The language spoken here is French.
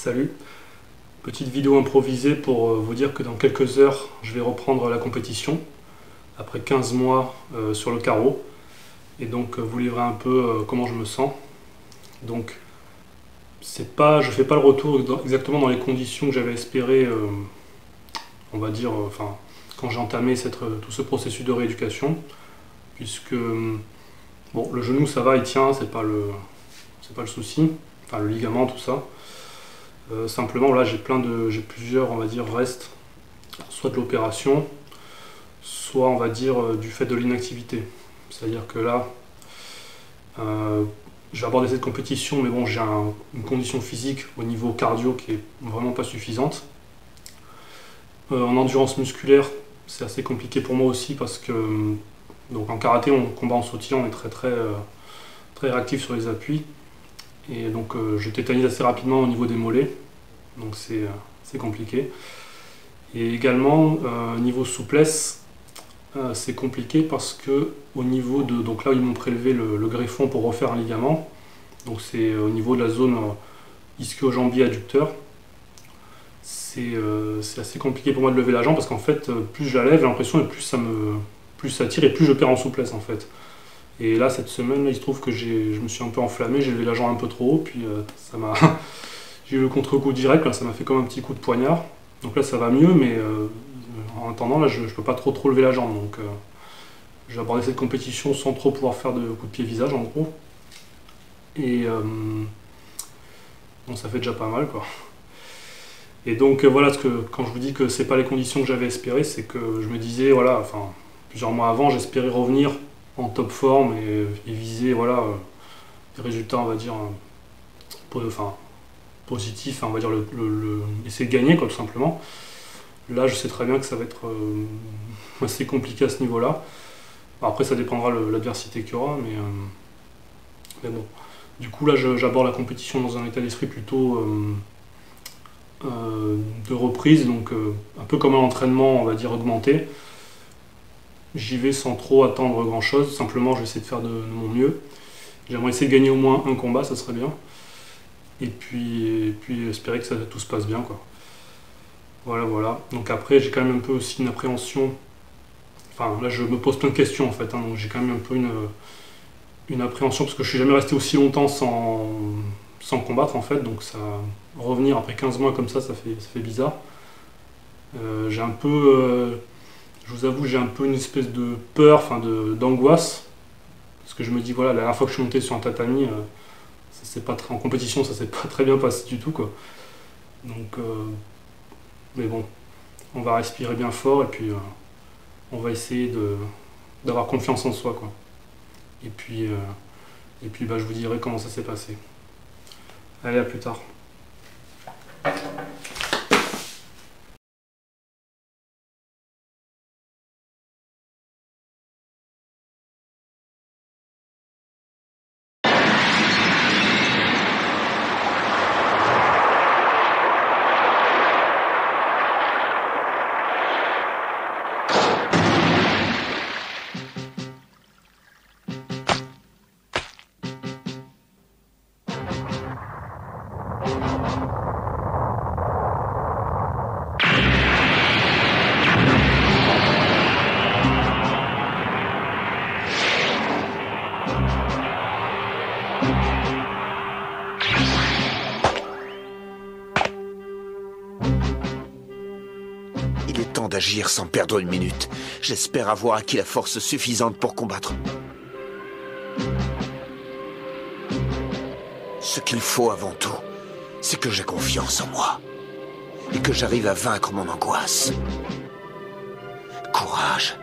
Salut, petite vidéo improvisée pour vous dire que dans quelques heures je vais reprendre la compétition après 15 mois sur le carreau et donc vous livrer un peu comment je me sens. Donc je fais pas le retour exactement dans les conditions que j'avais espéré, on va dire, quand j'ai entamé tout ce processus de rééducation, puisque bon, le genou ça va, il tient, c'est pas le souci, enfin le ligament, tout ça. Simplement là j'ai plusieurs, on va dire, restes, soit de l'opération, soit on va dire du fait de l'inactivité. C'est-à-dire que là, je vais aborder cette compétition, mais bon, j'ai une condition physique au niveau cardio qui est vraiment pas suffisante. En endurance musculaire, c'est assez compliqué pour moi aussi parce que donc en karaté, on combat en sautille, on est très réactif sur les appuis. Et donc je tétanise assez rapidement au niveau des mollets, donc c'est compliqué. Et également niveau souplesse, c'est compliqué parce que au niveau de, donc là où ils m'ont prélevé le greffon pour refaire un ligament, donc c'est au niveau de la zone ischio-jambier adducteur, c'est assez compliqué pour moi de lever la jambe parce qu'en fait plus je la lève, j'ai l'impression et plus ça tire et plus je perds en souplesse en fait. Et là, cette semaine, il se trouve que je me suis un peu enflammé, j'ai levé la jambe un peu trop haut, puis j'ai eu le contre-coup direct, là, ça m'a fait comme un petit coup de poignard. Donc là, ça va mieux, mais en attendant, là, je ne peux pas trop lever la jambe. Donc j'ai abordé cette compétition sans trop pouvoir faire de coup de pied visage, en gros. Et bon, ça fait déjà pas mal, quoi. Et donc voilà, quand je vous dis que c'est pas les conditions que j'avais espérées, c'est que je me disais, voilà, plusieurs mois avant, j'espérais revenir en top forme et viser voilà, des résultats, on va dire, positifs, on va dire essayer de gagner, quoi, tout simplement. Là, je sais très bien que ça va être assez compliqué à ce niveau-là. Après, ça dépendra de l'adversité qu'il y aura, mais bon. Du coup, là, j'aborde la compétition dans un état d'esprit plutôt de reprise, donc un peu comme un entraînement, on va dire, augmenté. J'y vais sans trop attendre grand chose, simplement je vais essayer de faire de mon mieux. J'aimerais essayer de gagner au moins un combat, ça serait bien. Et puis espérer que tout se passe bien, quoi. Voilà. Donc après j'ai quand même un peu aussi une appréhension. Enfin là je me pose plein de questions en fait, hein, donc j'ai quand même un peu une appréhension parce que je suis jamais resté aussi longtemps sans combattre en fait, donc ça revenir après 15 mois comme ça fait bizarre. J'ai un peu. Je vous avoue, j'ai un peu une espèce de peur, d'angoisse, parce que je me dis, voilà, la dernière fois que je suis monté sur un tatami, en compétition, ça s'est pas très bien passé du tout, quoi. Donc, mais bon, on va respirer bien fort et puis on va essayer d'avoir confiance en soi, quoi. Et puis je vous dirai comment ça s'est passé. Allez, à plus tard. Il est temps d'agir sans perdre une minute. J'espère avoir acquis la force suffisante pour combattre. Ce qu'il faut avant tout, c'est que j'ai confiance en moi. Et que j'arrive à vaincre mon angoisse. Courage.